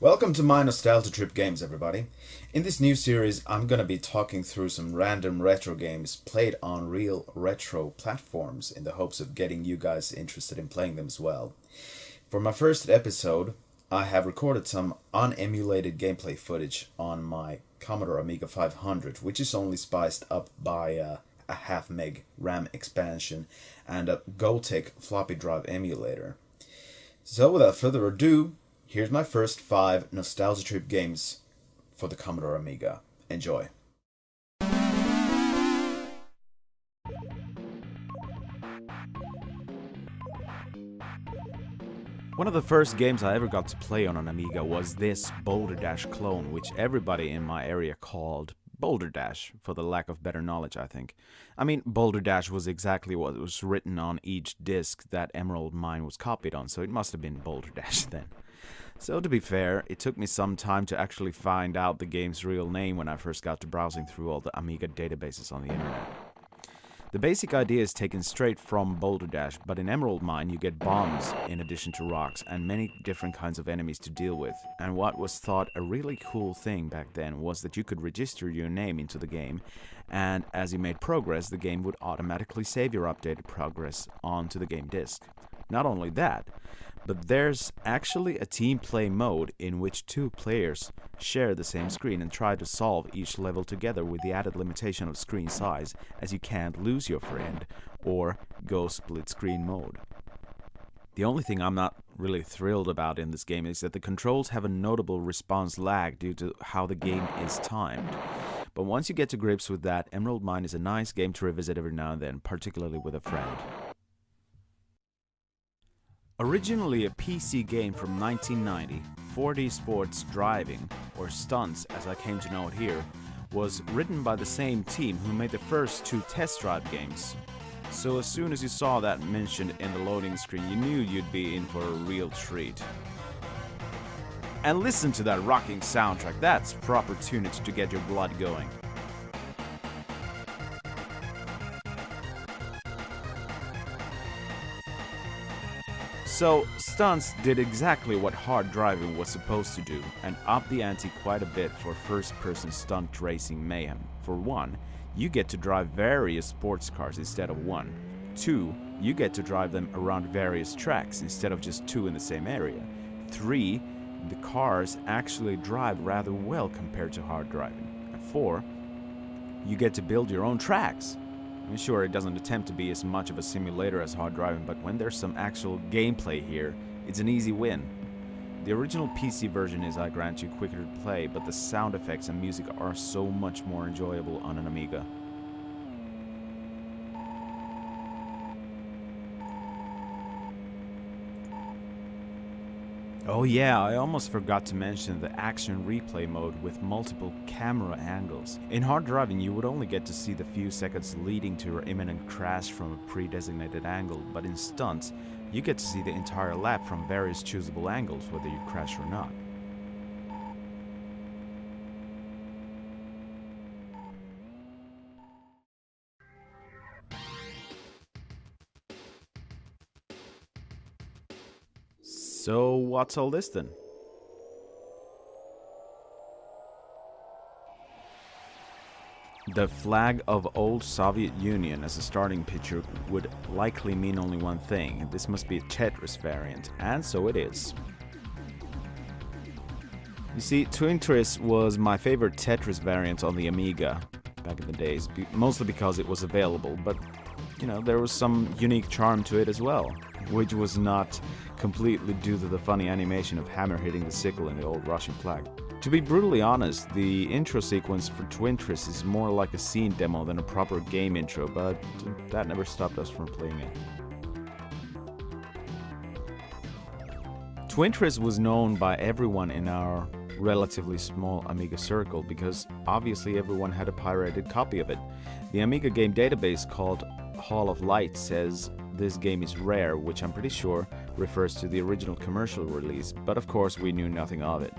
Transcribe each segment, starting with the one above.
Welcome to my Nostalgia Trip Games, everybody. In this new series, I'm gonna be talking through some random retro games played on real retro platforms in the hopes of getting you guys interested in playing them as well. For my first episode, I have recorded some unemulated gameplay footage on my Commodore Amiga 500, which is only spiced up by a half meg RAM expansion and a Gotek floppy drive emulator. So without further ado, here's my first 5 Nostalgia Trip games for the Commodore Amiga. Enjoy. One of the first games I ever got to play on an Amiga was this Boulder Dash clone, which everybody in my area called Boulder Dash, for the lack of better knowledge, I think. I mean, Boulder Dash was exactly what was written on each disc that Emerald Mine was copied on, so it must have been Boulder Dash then. So to be fair, it took me some time to actually find out the game's real name when I first got to browsing through all the Amiga databases on the internet. The basic idea is taken straight from Boulder Dash, but in Emerald Mine you get bombs in addition to rocks and many different kinds of enemies to deal with. And what was thought a really cool thing back then was that you could register your name into the game, and as you made progress, the game would automatically save your updated progress onto the game disc. Not only that, but there's actually a team play mode in which 2 players share the same screen and try to solve each level together with the added limitation of screen size, as you can't lose your friend or go split screen mode. The only thing I'm not really thrilled about in this game is that the controls have a notable response lag due to how the game is timed. But once you get to grips with that, Emerald Mine is a nice game to revisit every now and then, particularly with a friend. Originally a PC game from 1990, 4D Sports Driving, or Stunts as I came to know it here, was written by the same team who made the first 2 test drive games. So as soon as you saw that mentioned in the loading screen, you knew you'd be in for a real treat. And listen to that rocking soundtrack, that's proper tunage to get your blood going. So, Stunts did exactly what hard driving was supposed to do, and upped the ante quite a bit for first-person stunt racing mayhem. For one, you get to drive various sports cars instead of one. 2, you get to drive them around various tracks instead of just 2 in the same area. 3, the cars actually drive rather well compared to hard driving. And 4, you get to build your own tracks. I'm sure it doesn't attempt to be as much of a simulator as hard driving, but when there's some actual gameplay here, it's an easy win. The original PC version is, I grant you, quicker to play, but the sound effects and music are so much more enjoyable on an Amiga. Oh yeah, I almost forgot to mention the action replay mode with multiple camera angles. In hard driving you would only get to see the few seconds leading to your imminent crash from a pre-designated angle, but in Stunts, you get to see the entire lap from various choosable angles, whether you crash or not. So what's all this then? The flag of old Soviet Union as a starting picture would likely mean only one thing. This must be a Tetris variant, and so it is. You see, Twintris was my favorite Tetris variant on the Amiga back in the days, mostly because it was available, but you know, there was some unique charm to it as well, which was not completely due to the funny animation of hammer hitting the sickle in the old Russian flag. To be brutally honest, the intro sequence for Twintris is more like a scene demo than a proper game intro, but that never stopped us from playing it. Twintris was known by everyone in our relatively small Amiga circle because obviously everyone had a pirated copy of it. The Amiga game database called Hall of Light says this game is rare, which I'm pretty sure refers to the original commercial release, but of course we knew nothing of it.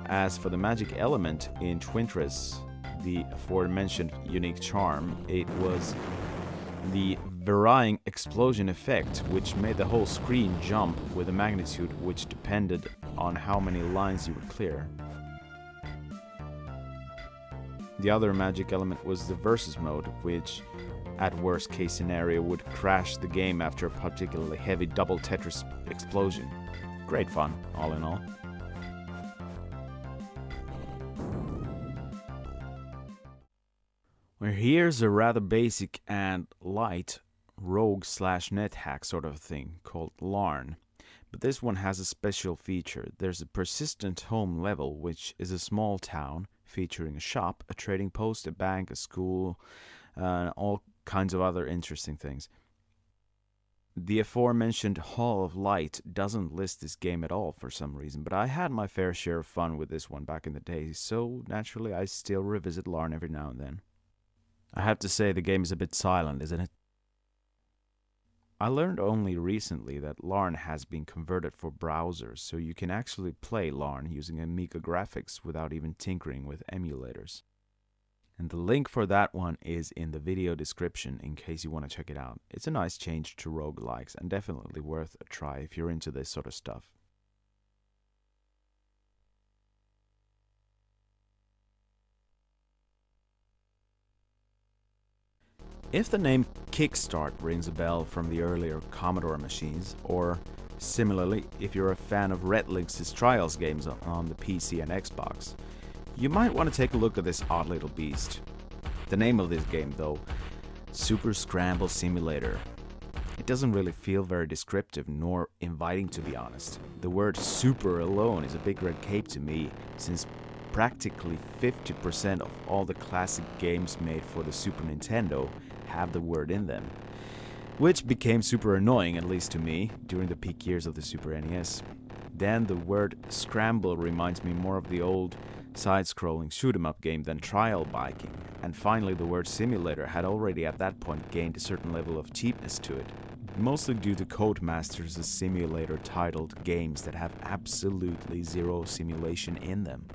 As for the magic element in Twintris, the aforementioned unique charm, it was the varying explosion effect, which made the whole screen jump with a magnitude which depended on how many lines you would clear. The other magic element was the versus mode, which at worst case scenario would crash the game after a particularly heavy double Tetris explosion. Great fun, all in all. Well, here's a rather basic and light rogue/net hack sort of thing called Larn. But this one has a special feature. There's a persistent home level, which is a small town featuring a shop, a trading post, a bank, a school, all kinds of other interesting things. The aforementioned Hall of Light doesn't list this game at all for some reason, but I had my fair share of fun with this one back in the day, so naturally I still revisit Larn every now and then. I have to say the game is a bit silent, isn't it? I learned only recently that Larn has been converted for browsers, so you can actually play Larn using Amiga graphics without even tinkering with emulators. And the link for that one is in the video description in case you want to check it out. It's a nice change to roguelikes and definitely worth a try if you're into this sort of stuff. If the name Kickstart rings a bell from the earlier Commodore machines, or similarly, if you're a fan of Red Lynx's Trials games on the PC and Xbox, you might want to take a look at this odd little beast. The name of this game, though, Super Scramble Simulator. It doesn't really feel very descriptive nor inviting, to be honest. The word super alone is a big red cape to me, since practically 50% of all the classic games made for the Super Nintendo have the word in them, which became super annoying, at least to me, during the peak years of the Super NES. Then the word Scramble reminds me more of the old side-scrolling shoot-'em-up game than trial biking, and finally the word simulator had already at that point gained a certain level of cheapness to it, mostly due to Codemasters' simulator titled games that have absolutely zero simulation in them.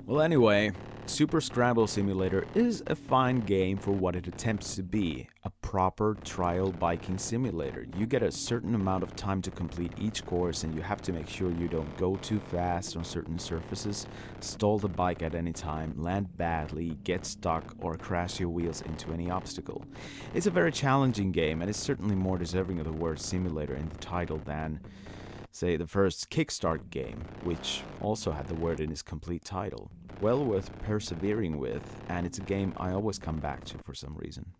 Well, anyway, Super Scramble Simulator is a fine game for what it attempts to be, a proper trial biking simulator. You get a certain amount of time to complete each course, and you have to make sure you don't go too fast on certain surfaces, stall the bike at any time, land badly, get stuck, or crash your wheels into any obstacle. It's a very challenging game, and it's certainly more deserving of the word simulator in the title than, say, the first Kickstart game, which also had the word in its complete title. Well worth persevering with, and it's a game I always come back to for some reason.